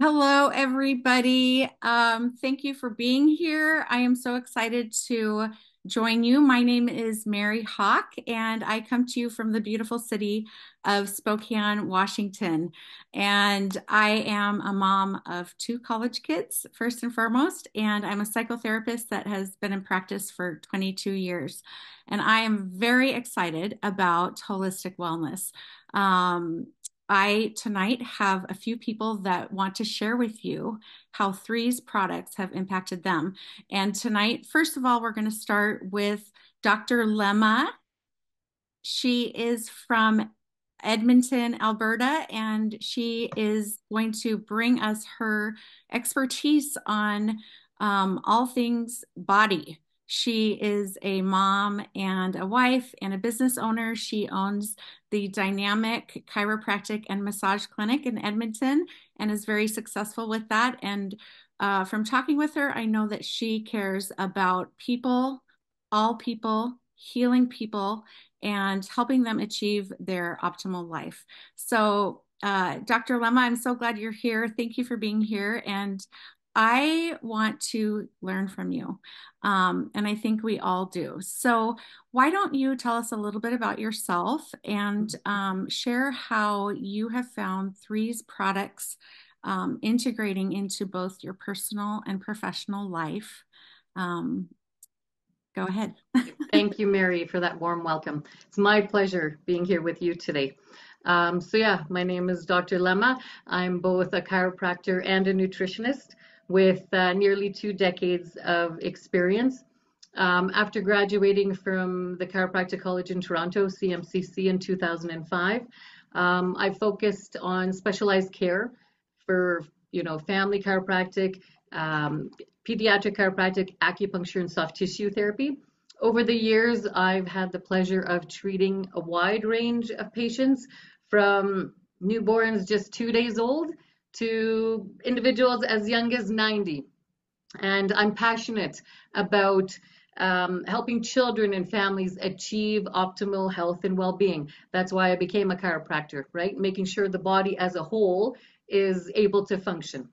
Hello, everybody. Thank you for being here. I am so excited to join you. My name is Mary Hawk, and I come to you from the beautiful city of Spokane, Washington. And I am a mom of two college kids, first and foremost, and I'm a psychotherapist that has been in practice for 22 years. And I am very excited about holistic wellness. Um, I tonight have a few people that want to share with you how Three's products have impacted them. And tonight, first of all, we're going to start with Dr. Lemma. She is from Edmonton, Alberta, and she is going to bring us her expertise on all things body. She is a mom and a wife and a business owner. She owns the Dynamic Chiropractic and Massage Clinic in Edmonton and is very successful with that. And from talking with her, I know that she cares about people, all people, healing people, and helping them achieve their optimal life. So, Dr. Lemma, I'm so glad you're here. Thank you for being here. And I want to learn from you. And I think we all do. So, why don't you tell us a little bit about yourself and share how you have found Three's products integrating into both your personal and professional life? Um, Go ahead. Thank you, Mary, for that warm welcome. It's my pleasure being here with you today. So my name is Dr. Lemma. I'm both a chiropractor and a nutritionist with nearly 2 decades of experience. After graduating from the Chiropractic College in Toronto, CMCC, in 2005, I focused on specialized care for, family chiropractic, um, pediatric chiropractic, acupuncture, and soft tissue therapy. Over the years, I've had the pleasure of treating a wide range of patients from newborns just 2 days old to individuals as young as 90. And I'm passionate about helping children and families achieve optimal health and well-being. That's why I became a chiropractor, right? Making sure the body as a whole is able to function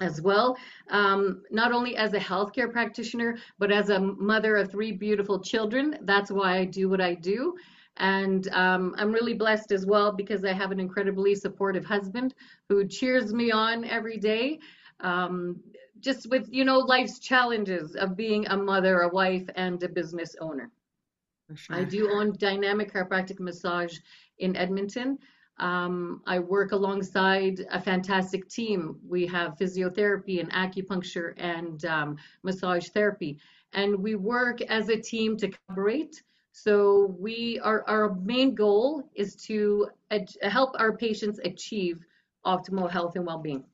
as well, not only as a healthcare practitioner, but as a mother of three beautiful children. That's why I do what I do. And I'm really blessed as well because I have an incredibly supportive husband who cheers me on every day. Um, just with, life's challenges of being a mother, a wife, and a business owner. For I sure. do own Dynamic Chiropractic Massage in Edmonton. I work alongside a fantastic team. We have physiotherapy and acupuncture and massage therapy. And we work as a team to collaborate. So our main goal is to help our patients achieve optimal health and well-being.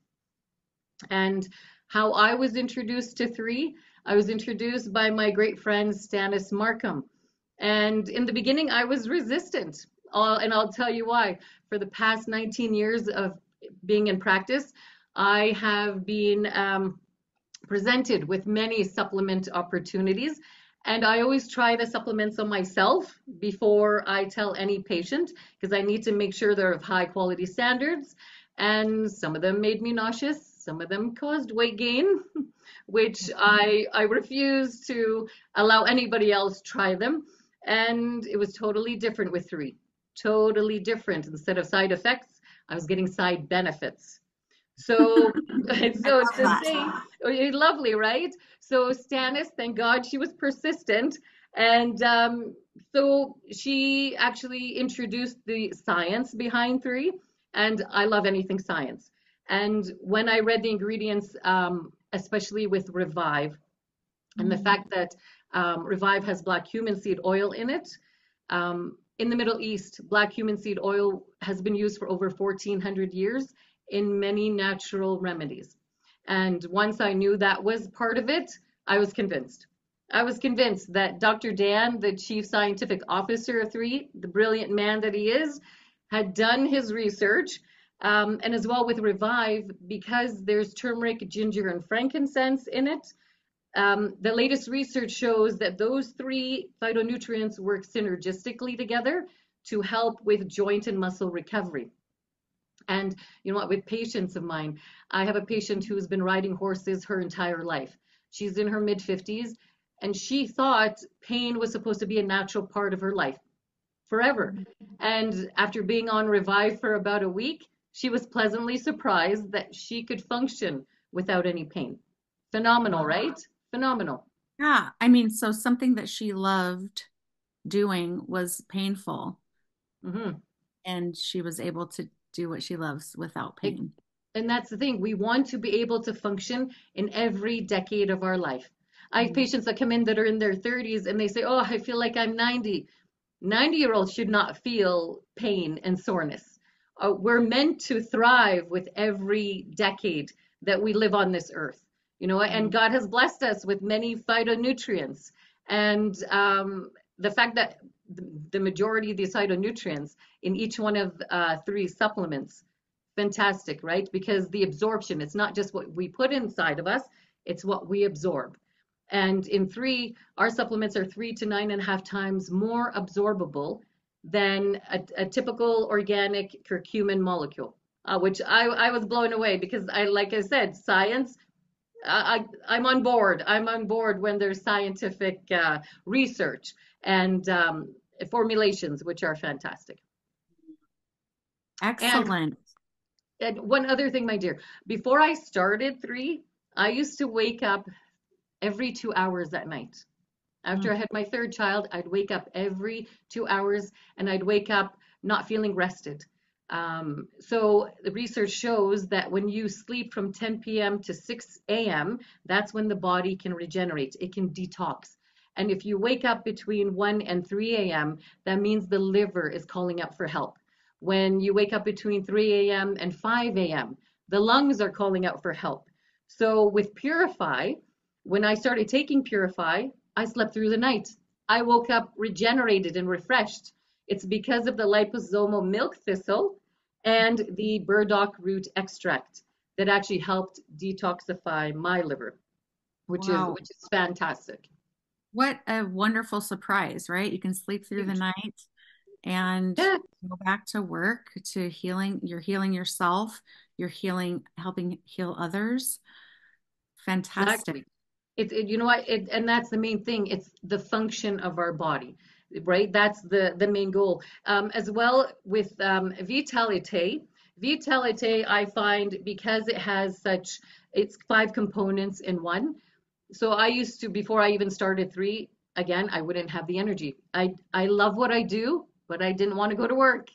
And how I was introduced to Three, I was introduced by my great friend Stannis Markham. And in the beginning, I was resistant. And I'll tell you why. For the past 19 years of being in practice, I have been presented with many supplement opportunities. And I always try the supplements on myself before I tell any patient because I need to make sure they're of high quality standards. And some of them made me nauseous, some of them caused weight gain, which I refuse to allow anybody else try them. And it was totally different with Three. Totally different. Instead of side effects, I was getting side benefits. So, I so love to that. say, lovely, right? So Stannis, thank God she was persistent. And so she actually introduced the science behind Three. And I love anything science. And when I read the ingredients, especially with Revive, and the Mm. fact that Revive has black cumin seed oil in it. In the Middle East, black cumin seed oil has been used for over 1400 years in many natural remedies. And once I knew that was part of it, I was convinced. I was convinced that Dr. Dan, the chief scientific officer of Three, the brilliant man that he is, had done his research. And as well with Revive, because there's turmeric, ginger, and frankincense in it, the latest research shows that those three phytonutrients work synergistically together to help with joint and muscle recovery. And you know what, with patients of mine, I have a patient who's been riding horses her entire life. She's in her mid 50s, and she thought pain was supposed to be a natural part of her life forever. And after being on Revive for about a week, she was pleasantly surprised that she could function without any pain. Phenomenal, Wow. right? Phenomenal. Yeah, I mean, so something that she loved doing was painful, Hmm. and she was able to do what she loves without pain. And that's the thing. We want to be able to function in every decade of our life. I have Mhm. patients that come in that are in their 30s and they say, "Oh, I feel like I'm 90." 90-year-olds should not feel pain and soreness. We're meant to thrive with every decade that we live on this earth, you know, and Mhm. God has blessed us with many phytonutrients. And the fact that the majority of these phytonutrients in each one of three supplements, fantastic, right? Because the absorption, it's not just what we put inside of us, it's what we absorb. And in three, our supplements are 3 to 9.5 times more absorbable than a typical organic curcumin molecule, which I was blown away because like I said, science, I'm on board. I'm on board when there's scientific research and formulations, which are fantastic. And, Excellent. and one other thing, my dear, before I started three, I used to wake up every 2 hours at night. After Mm. I had my third child, I'd wake up every 2 hours and I'd wake up not feeling rested. So the research shows that when you sleep from 10 p.m. to 6 a.m., that's when the body can regenerate. It can detox. And if you wake up between 1 and 3 a.m., that means the liver is calling out for help. When you wake up between 3 a.m. and 5 a.m., the lungs are calling out for help. So with Purify, when I started taking Purify, I slept through the night. I woke up regenerated and refreshed. It's because of the liposomal milk thistle and the burdock root extract that actually helped detoxify my liver, which is Wow. which is fantastic. What a wonderful surprise, right? You can sleep through the Huge. night and Yeah, go back to work, to healing. You're healing yourself, you're healing, helping heal others. Fantastic. exactly. You know what, and that's the main thing. It's the function of our body, right? That's the main goal. As well with Vitalite. Vitalite, I find because it has such, it's five components in one. So I used to, before I even started three, again, I wouldn't have the energy. I love what I do, but I didn't want to go to work.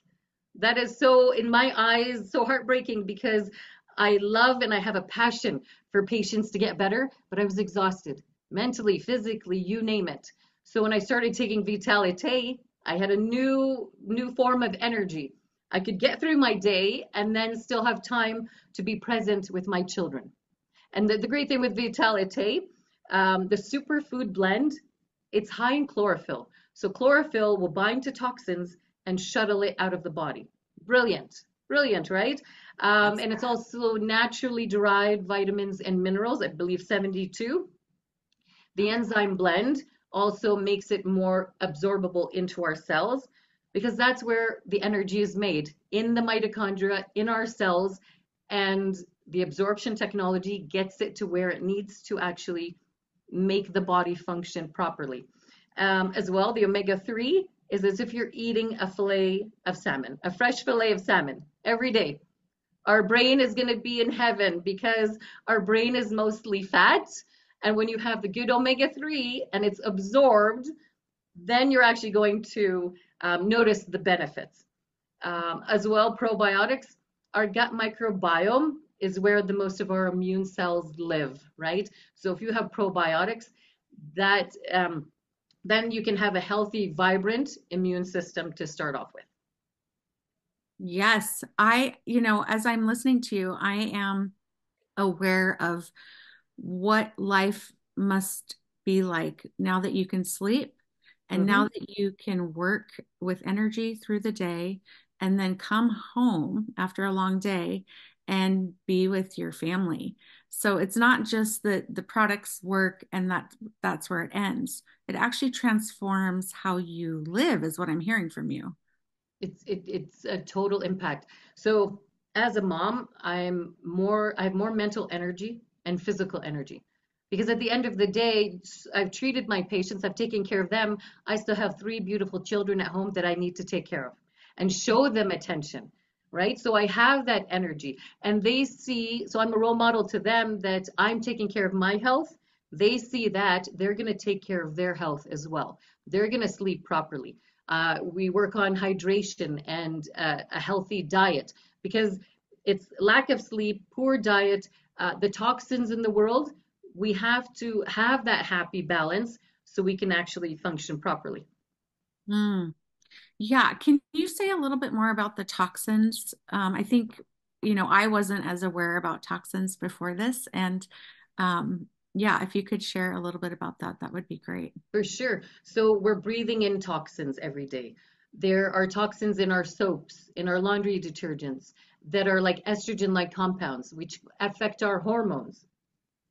That is so, in my eyes, so heartbreaking because I love and I have a passion for patients to get better, but I was exhausted mentally, physically, you name it. So when I started taking Vitalite, I had a new form of energy. I could get through my day and then still have time to be present with my children. And the great thing with Vitalite, the superfood blend, it's high in chlorophyll. So chlorophyll will bind to toxins and shuttle it out of the body. Brilliant, brilliant, right? Yes. And it's also naturally derived vitamins and minerals, I believe 72. The enzyme blend also makes it more absorbable into our cells because that's where the energy is made in the mitochondria, in our cells, and the absorption technology gets it to where it needs to actually make the body function properly. As well, the omega-3 is as if you're eating a fillet of salmon, a fresh fillet of salmon every day. Our brain is going to be in heaven because our brain is mostly fat. And when you have the good omega-3 and it's absorbed, then you're actually going to notice the benefits. As well, probiotics, our gut microbiome is where the most of our immune cells live, right? So if you have probiotics, that then you can have a healthy, vibrant immune system to start off with. Yes, as I'm listening to you, I am aware of what life must be like now that you can sleep and now Mm-hmm. that you can work with energy through the day and then come home after a long day and be with your family. So it's not just that the products work and that's where it ends. It actually transforms how you live, is what I'm hearing from you. It's a total impact. So as a mom, I have more mental energy and physical energy. Because at the end of the day, I've treated my patients, I've taken care of them. I still have three beautiful children at home that I need to take care of and show them attention, right? So I have that energy and they see, so I'm a role model to them that I'm taking care of my health. They see that they're going to take care of their health as well. They're going to sleep properly. We work on hydration and a healthy diet because it's lack of sleep, poor diet, the toxins in the world. We have to have that happy balance so we can actually function properly. Mm. Yeah, can you say a little bit more about the toxins? I think, I wasn't as aware about toxins before this. And yeah, if you could share a little bit about that, that would be great. For sure. So we're breathing in toxins every day. There are toxins in our soaps, in our laundry detergents that are like estrogen-like compounds, which affect our hormones.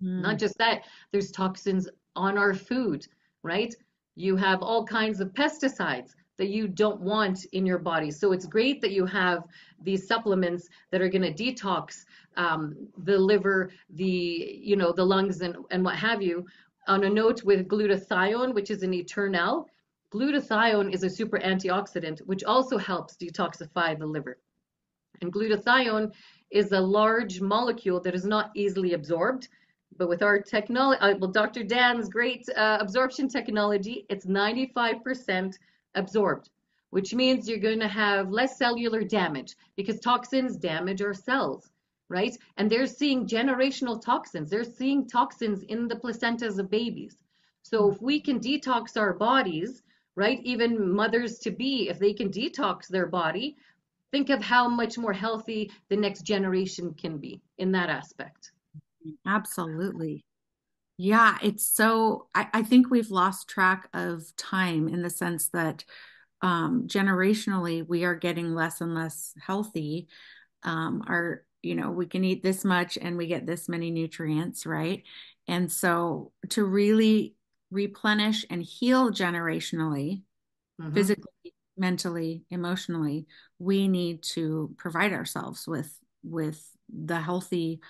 Not Mm. just that, there's toxins on our food, right? You have all kinds of pesticides that you don't want in your body. So it's great that you have these supplements that are going to detox the liver, the lungs, and what have you. On a note with glutathione, which is an eternal, glutathione is a super antioxidant, which also helps detoxify the liver. And glutathione is a large molecule that is not easily absorbed. But with our technology, well, Dr. Dan's great absorption technology, it's 95% absorbed, which means you're going to have less cellular damage because toxins damage our cells, right? And they're seeing generational toxins. They're seeing toxins in the placentas of babies. So if we can detox our bodies, right? Even mothers to be, if they can detox their body, think of how much more healthy the next generation can be in that aspect. Absolutely. Yeah, I think we've lost track of time in the sense that generationally we are getting less and less healthy. We can eat this much and we get this many nutrients, right? And so to really replenish and heal generationally, Hmm. physically, mentally, emotionally, we need to provide ourselves with the healthy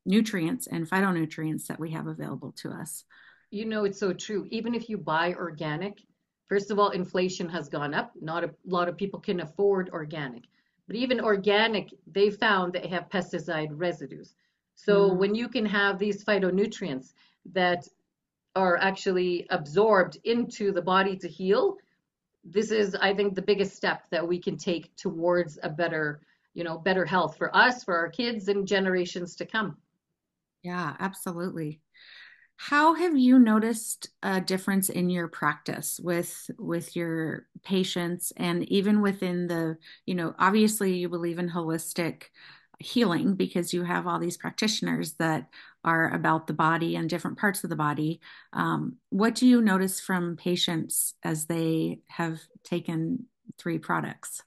nutrients and phytonutrients that we have available to us. You know, it's so true. Even if you buy organic, first of all, inflation has gone up. Not a lot of people can afford organic. But even organic, they found they have pesticide residues. So Mm, when you can have these phytonutrients that are actually absorbed into the body to heal, this is, I think, the biggest step that we can take towards a better, better health for us, for our kids, and generations to come. yeah, absolutely. How have you noticed a difference in your practice with your patients and even within obviously you believe in holistic healing because you have all these practitioners that are about the body and different parts of the body. What do you notice from patients as they have taken three products?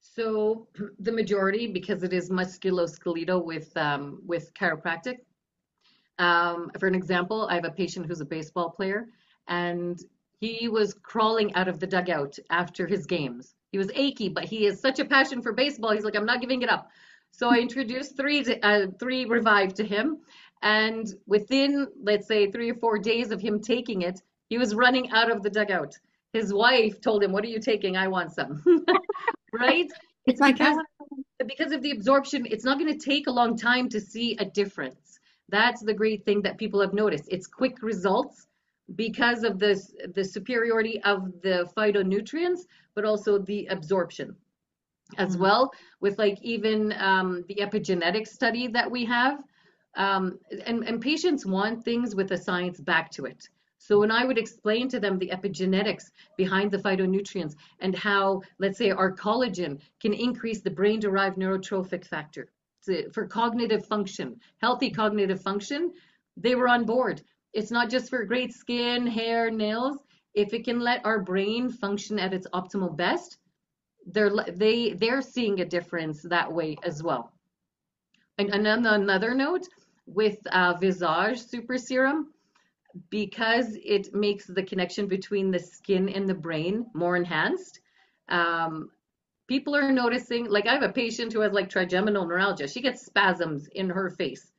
So the majority, because it is musculoskeletal with chiropractic. For an example, I have a patient who's a baseball player, and he was crawling out of the dugout after his games. He was achy, but he has such a passion for baseball. He's like, I'm not giving it up. So I introduced three Revive to him, and within, let's say, 3 or 4 days of him taking it, he was running out of the dugout. His wife told him, "What are you taking? I want some." Right? It's It's like I want. because of the absorption, it's not going to take a long time to see a difference. That's the great thing that people have noticed. It's quick results because of the superiority of the phytonutrients, but also the absorption as Mm, well, with like even the epigenetic study that we have. And patients want things with a science back to it. So when I would explain to them the epigenetics behind the phytonutrients and how, let's say, our collagen can increase the brain-derived neurotrophic factor for cognitive function, healthy cognitive function, they were on board. It's not just for great skin, hair, nails. If it can let our brain function at its optimal best, they're seeing a difference that way as well. And on another note, with Visage Super Serum, because it makes the connection between the skin and the brain more enhanced, um, People are noticing, like I have a patient who has like trigeminal neuralgia. She gets spasms in her face.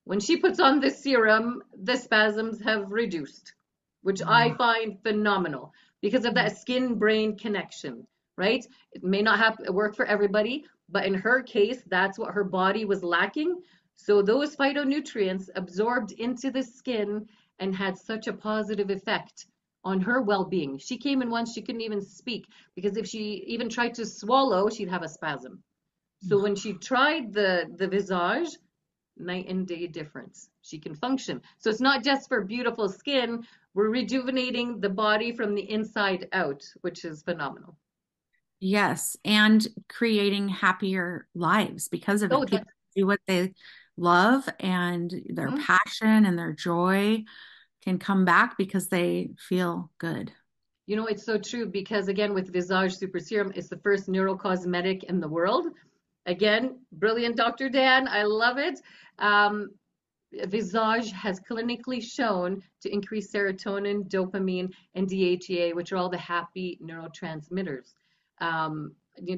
When she puts on this serum, the spasms have reduced, which I Wow. find phenomenal because of that skin-brain connection, right? It may not have work for everybody, but in her case, that's what her body was lacking. So those phytonutrients absorbed into the skin and had such a positive effect on her well-being. She came in once she couldn't even speak because if she even tried to swallow, she'd have a spasm. So when she tried the Visage, night and day difference. She can function. So it's not just for beautiful skin. We're rejuvenating the body from the inside out, which is phenomenal. Yes, and creating happier lives because of Oh, it. that, People do what they love, and their mhm. passion and their joy can come back because they feel good. You know, it's so true because again, with Visage Super Serum, it's the first neurocosmetic in the world. Again, brilliant Dr. Dan. I love it. Um, Visage has clinically shown to increase serotonin, dopamine, and DHEA, which are all the happy neurotransmitters.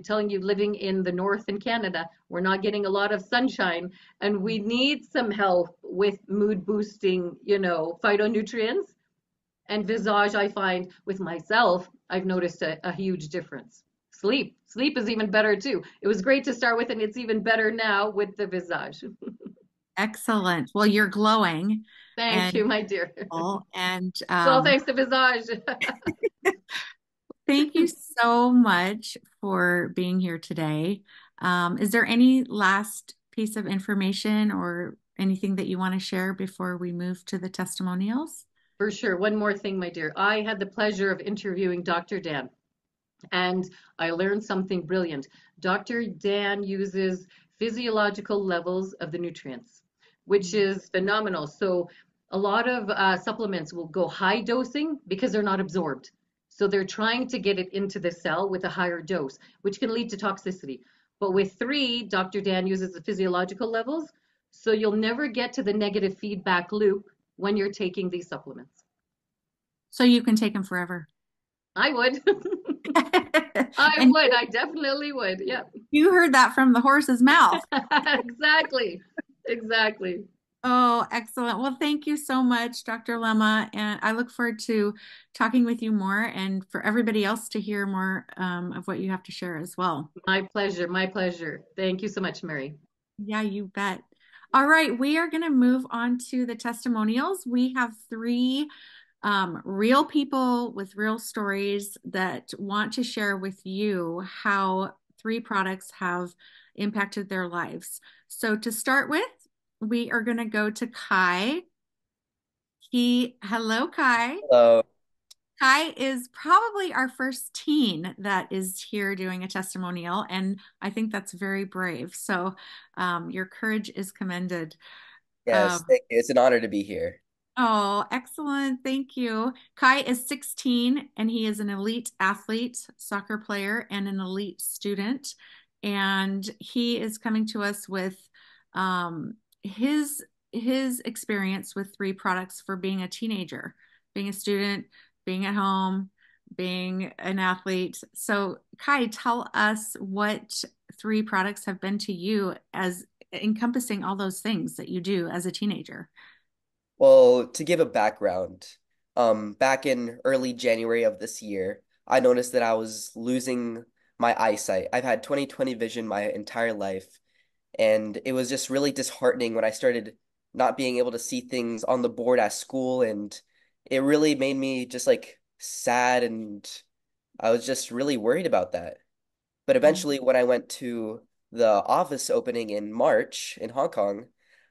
Telling you, living in the north in Canada, we're not getting a lot of sunshine, and we need some help with mood boosting, phytonutrients. And Visage, I find with myself, I've noticed a huge difference. Sleep is even better too. It was great to start with, and it's even better now with the Visage. Excellent. Well, you're glowing Thank and you, my dear. beautiful, and It's all thanks to Visage. thank you so much for being here today. Is there any last piece of information or anything that you want to share before we move to the testimonials? For sure. One more thing, my dear. I had the pleasure of interviewing Dr. Dan, and I learned something brilliant. Dr. Dan uses physiological levels of the nutrients, which is phenomenal. So, a lot of supplements will go high dosing because they're not absorbed. So, they're trying to get it into the cell with a higher dose, which can lead to toxicity. But with three, Dr. Dan uses the physiological levels. So, you'll never get to the negative feedback loop when you're taking these supplements. So you can take them forever. I would. I And would. I definitely would. Yeah. you heard that from the horse's mouth. Exactly. Exactly. Oh, excellent. Well, thank you so much, Dr. Lemma. And I look forward to talking with you more and for everybody else to hear more of what you have to share as well. My pleasure. My pleasure. Thank you so much, Mary. Yeah, you bet. All right, we are going to move on to the testimonials. We have three real people with real stories that want to share with you how three products have impacted their lives. So to start with, we are going to go to Kai. Hello, Kai. Hello. Kai is probably our first teen that is here doing a testimonial, and I think that's very brave. So, your courage is commended. Yes, Um, thank you. It's an honor to be here. oh, excellent. Thank you. Kai is 16 and he is an elite athlete, soccer player, and an elite student. And he is coming to us with his experience with three products for being a teenager, being a student, being at home, being an athlete. So, Kai, tell us what three products have been to you as encompassing all those things that you do as a teenager. Well, to give a background, back in early January of this year, I noticed that I was losing my eyesight. I've had 20/20 vision my entire life, and it was just really disheartening when I started not being able to see things on the board at school, and it really made me just like sad, and I was just really worried about that. But eventually, when I went to the office opening in March in Hong Kong,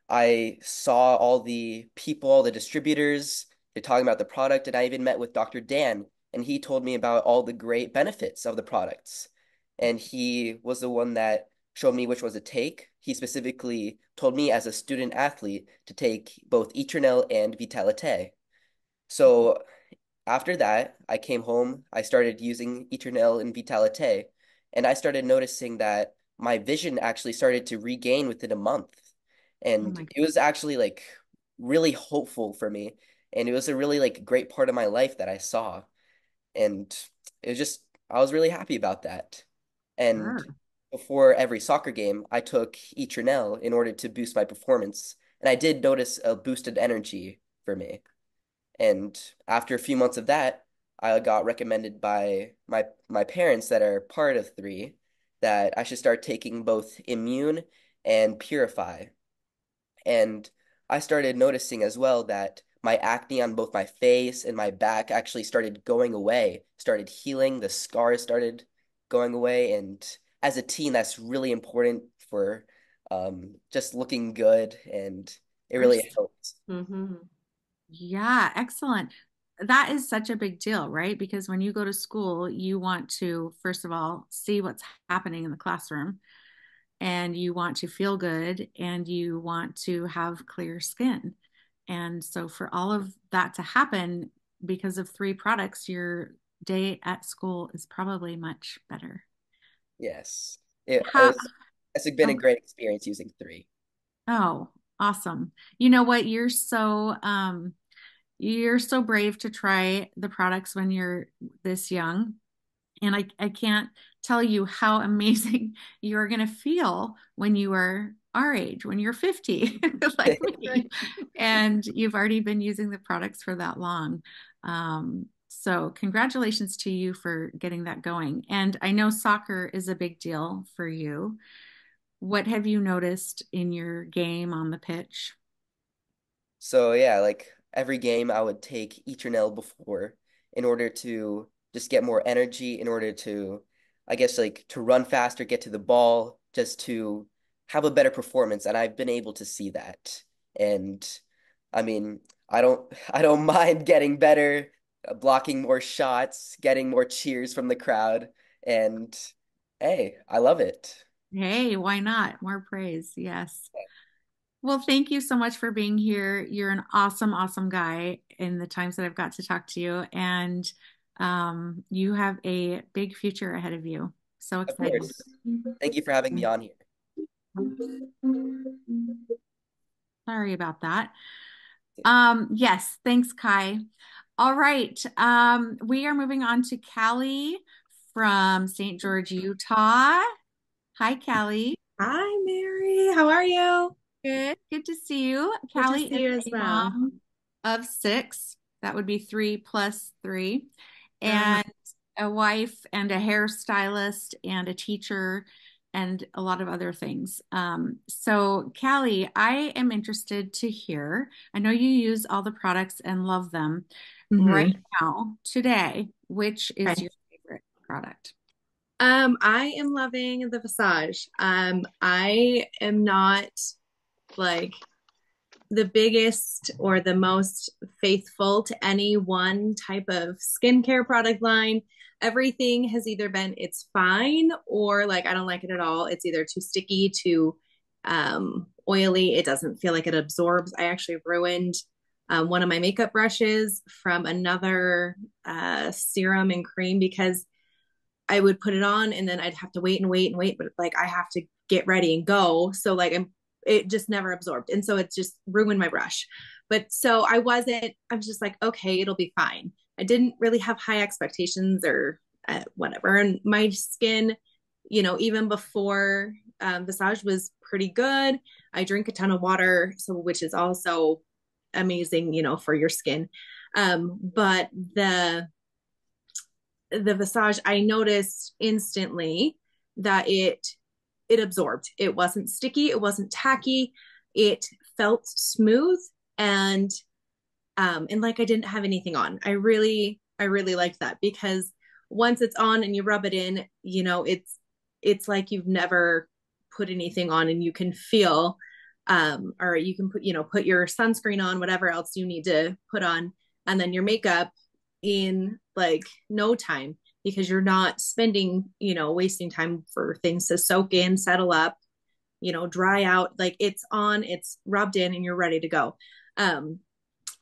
I saw all the people, all the distributors, they're talking about the product, and I even met with Dr. Dan, and he told me about all the great benefits of the products. And he was the one that showed me which was to take. He specifically told me as a student athlete to take both Eternel and Vitalite. So after that, I came home, I started using Eternel and Vitalite, and I started noticing that my vision actually started to regain within a month. Oh And my it was actually like really hopeful for me. And it was a really like great part of my life that I saw. And it was just, I was really happy about that. And Sure. before every soccer game, I took Etranel in order to boost my performance. And I did notice a boosted energy for me. And after a few months of that, I got recommended by my parents that are part of three that I should start taking both Immune and Purify. And I started noticing as well that my acne on both my face and my back actually started going away, started healing, the scars started going away. And as a teen, that's really important for just looking good, and it really Absolutely. helps. Hmm. Yeah, excellent. That is such a big deal, right? Because when you go to school, you want to, first of all, see what's happening in the classroom, and you want to feel good, and you want to have clear skin. And so, for all of that to happen because of three products, your day at school is probably much better. Yes. How, It's been a oh, great experience using three. oh, awesome. You know what? You're so brave to try the products when you're this young. And I can't tell you how amazing you're going to feel when you are our age, when you're 50, like me, Right. and you've already been using the products for that long. So, congratulations to you for getting that going. And I know soccer is a big deal for you. What have you noticed in your game on the pitch? So yeah, like every game I would take Eternel before in order to just get more energy, in order to, I guess, like to run faster, get to the ball, just to have a better performance. And I've been able to see that. And I mean, I don't mind getting better, blocking more shots, getting more cheers from the crowd. And hey, I love it. Hey, why not? More praise. Yes. Well, thank you so much for being here. You're an awesome, awesome guy in the times that I've got to talk to you. And you have a big future ahead of you. So Of exciting. course. Thank you for having me on here. Sorry about that. Yes, thanks, Kai. All right. We are moving on to Callie from St. George, Utah. Hi, Callie. Hi, Mary. How are you? Good. Good to see you. Good to Callie see is you as a well. mom of six. That would be three plus three. Uh, And a wife and a hairstylist and a teacher and a lot of other things. So, Callie, I am interested to hear. I know you use all the products and love them. Right hmm now, today, which is Okay. your favorite product? I am loving the Visage. I am not like the biggest or the most faithful to any one type of skincare product line. Everything has either been it's fine or like I don't like it at all. It's either too sticky, too oily. It doesn't feel like it absorbs. I actually ruined one of my makeup brushes from another serum and cream because I would put it on and then I'd have to wait and wait and wait, but like I have to get ready and go. So like it just never absorbed. And so it just ruined my brush. But so I was just like, okay, it'll be fine. I didn't really have high expectations or whatever. And my skin, even before Visage was pretty good. I drink a ton of water, so which is also amazing, for your skin. But the Visage, I noticed instantly that it absorbed. It wasn't sticky, it wasn't tacky, it felt smooth and and like I didn't have anything on. I really liked that because once it's on and you rub it in, it's like you've never put anything on and you can feel or you can put your sunscreen on, whatever else you need to put on, and then your makeup in like no time because you're not spending, wasting time for things to soak in, settle up, dry out. Like it's on, it's rubbed in, and you're ready to go.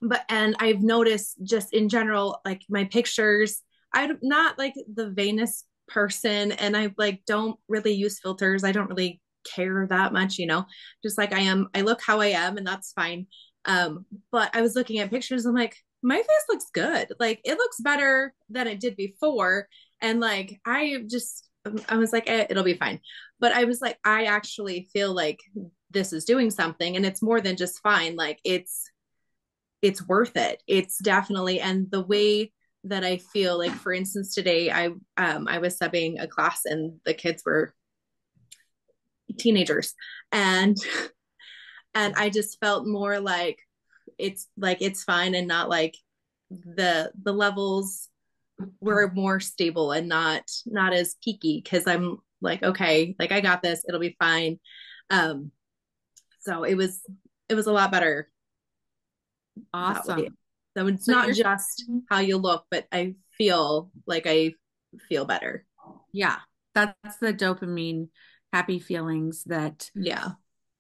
But and I've noticed just in general, like my pictures, I'm not like the vainest person, and I like don't really use filters. I don't really care that much, just like I am. I look how I am, and that's fine. But I was looking at pictures. I'm like, my face looks good. Like it looks better than it did before, and like I just I was like, it'll be fine. But I was like, I actually feel like this is doing something, and it's more than just fine. Like it's worth it. It's definitely, and the way that I feel, like for instance, today I was subbing a class and the kids were teenagers, and I just felt more like it's fine, and not like the levels were more stable and not as peaky, because I'm like, okay, like I got this, it'll be fine. um so it was a lot better that way. Awesome. So it's So not you're, just how you look, but I feel like I feel better. yeah, that's the dopamine happy feelings that Yeah.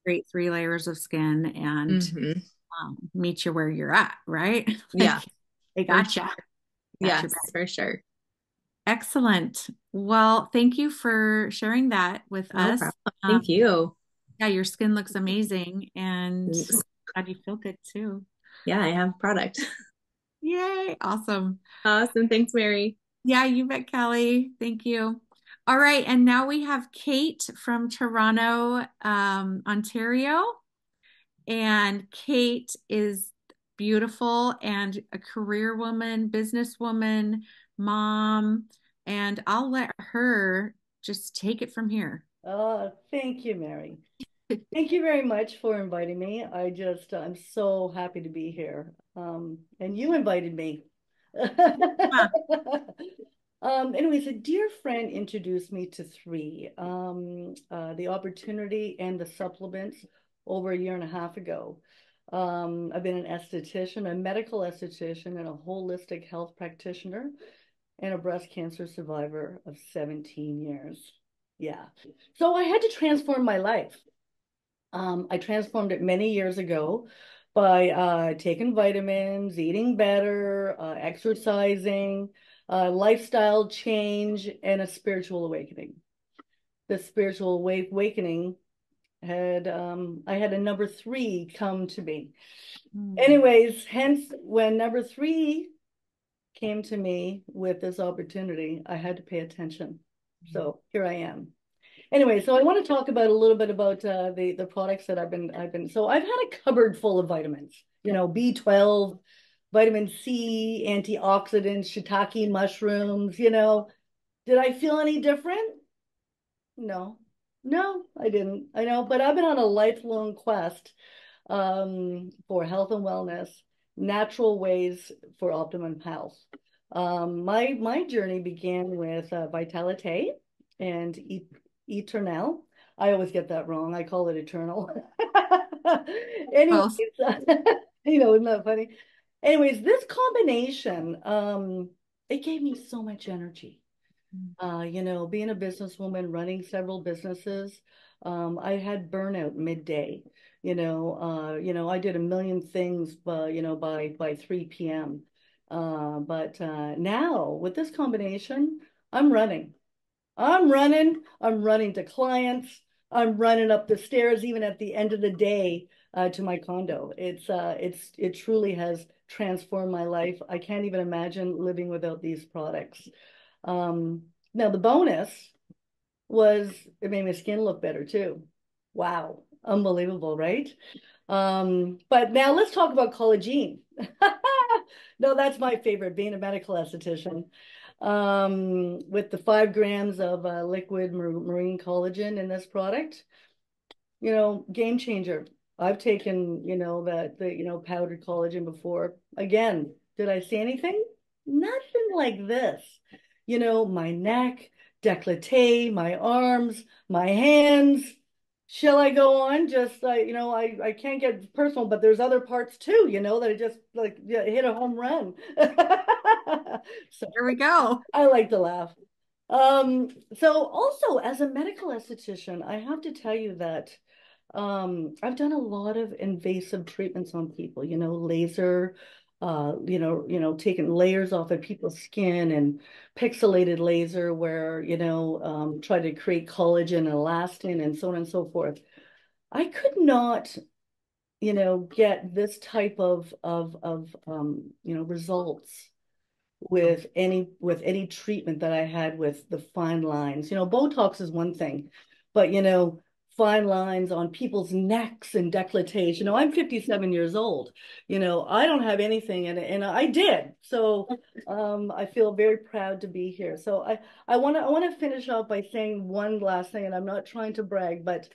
create three layers of skin and Hmm. meet you where you're at, right? Like Yeah, they for sure. got your Yes, back. for sure. Excellent. Well, thank you for sharing that with No us. problem. Um, Thank you. yeah, your skin looks amazing and glad you feel good too. Yeah, I have product. Yay, awesome. Awesome. Thanks, Mary. Yeah, you bet, Kelly. Thank you. All right, and now we have Kate from Toronto, Ontario. And Kate is beautiful and a career woman, businesswoman, mom, and I'll let her just take it from here. Thank you, Mary. Thank you very much for inviting me. I'm so happy to be here. And you invited me. Huh. Anyways, a dear friend introduced me to three, the opportunity and the supplements over a year and a half ago. I've been an esthetician, a medical esthetician, and a holistic health practitioner, and a breast cancer survivor of 17 years. Yeah. So I had to transform my life. I transformed it many years ago by taking vitamins, eating better, exercising, lifestyle change, and a spiritual awakening. The spiritual awakening I had a number three come to me. Hmm. Anyways, hence when number three came to me with this opportunity, I had to pay attention. So here I am. Anyway, so I want to talk about a little bit about the products that I've been. So I've had a cupboard full of vitamins. B12, vitamin C, antioxidants, shiitake mushrooms. Did I feel any different? No, no, I didn't. I know, but I've been on a lifelong quest for health and wellness, natural ways for optimum health. My journey began with Vitalite and Eternal. I always get that wrong. I call it Eternal. Anyways, Close. isn't that funny? Anyways, this combination, it gave me so much energy. Being a businesswoman, running several businesses, I had burnout midday. I did a million things, by 3 p.m. But now with this combination, I'm running. I'm running to clients. I'm running up the stairs, even at the end of the day, to my condo. It truly has transformed my life. I can't even imagine living without these products. Now the bonus was it made my skin look better too. Wow, unbelievable, right? But now let's talk about collagen. No, that's my favorite, being a medical esthetician. With the 5 grams of liquid marine collagen in this product, game changer. I've taken, the powdered collagen before. Again, did I see anything? Nothing like this. My neck, décolleté, my arms, my hands. Shall I go on? Just I can't get personal, but there's other parts too, that I just like hit a home run. So Here we go. I like to laugh. So also as a medical esthetician, I have to tell you that I've done a lot of invasive treatments on people, laser, taking layers off of people's skin, and pixelated laser where, try to create collagen and elastin and so on and so forth. I could not, get this type of results with any treatment that I had with the fine lines. Botox is one thing, but fine lines on people's necks and décolletés. I'm 57 years old. I don't have anything, and I did. So I feel very proud to be here. So I want to finish off by saying one last thing, and I'm not trying to brag, but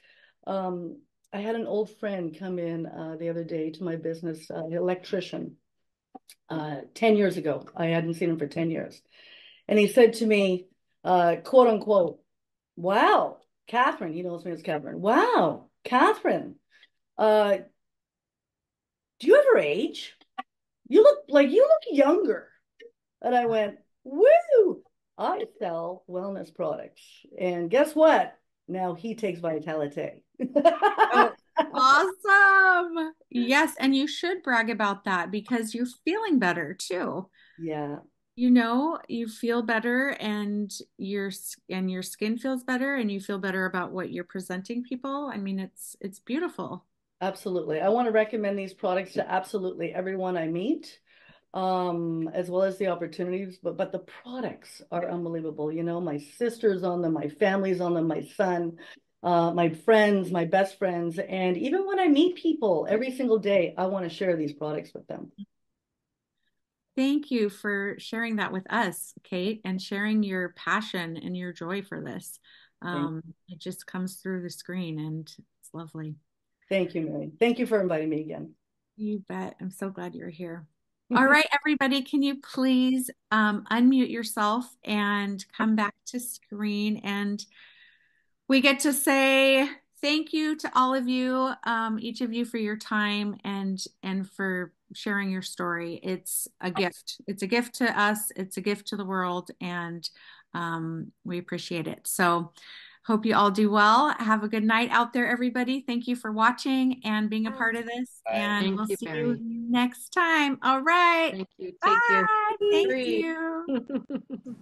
I had an old friend come in the other day to my business, electrician, 10 years ago. I hadn't seen him for 10 years. And he said to me, quote unquote, wow, Catherine, he knows me as Catherine. Wow, Catherine, uh, do you ever age? You look younger. And I went, woo, I sell wellness products. And guess what? Now he takes Vitalite. Oh, awesome. Yes, and you should brag about that because you're feeling better too. Yeah, You feel better and your skin feels better and you feel better about what you're presenting people. I mean, it's beautiful. absolutely. I want to recommend these products to absolutely everyone I meet, as well as the opportunities. But the products are unbelievable. My sister's on them, my family's on them, my son, my friends, my best friends, and even when I meet people every single day, I want to share these products with them. Thank you for sharing that with us, Kate, and sharing your passion and your joy for this. Thank, It just comes through the screen and it's lovely. thank you, Mary. Thank you for inviting me again. You bet. I'm so glad you're here. All right, everybody, can you please unmute yourself and come back to screen? And we get to say thank you to all of you, each of you for your time and for sharing your story. It's a gift. It's a gift to us. It's a gift to the world, and we appreciate it. So hope you all do well. Have a good night out there, everybody. Thank you for watching and being a part of this, Bye. and we'll Thank you, see you Mary. next time. All right. Thank you. Take care. Bye. Thank Breathe. you.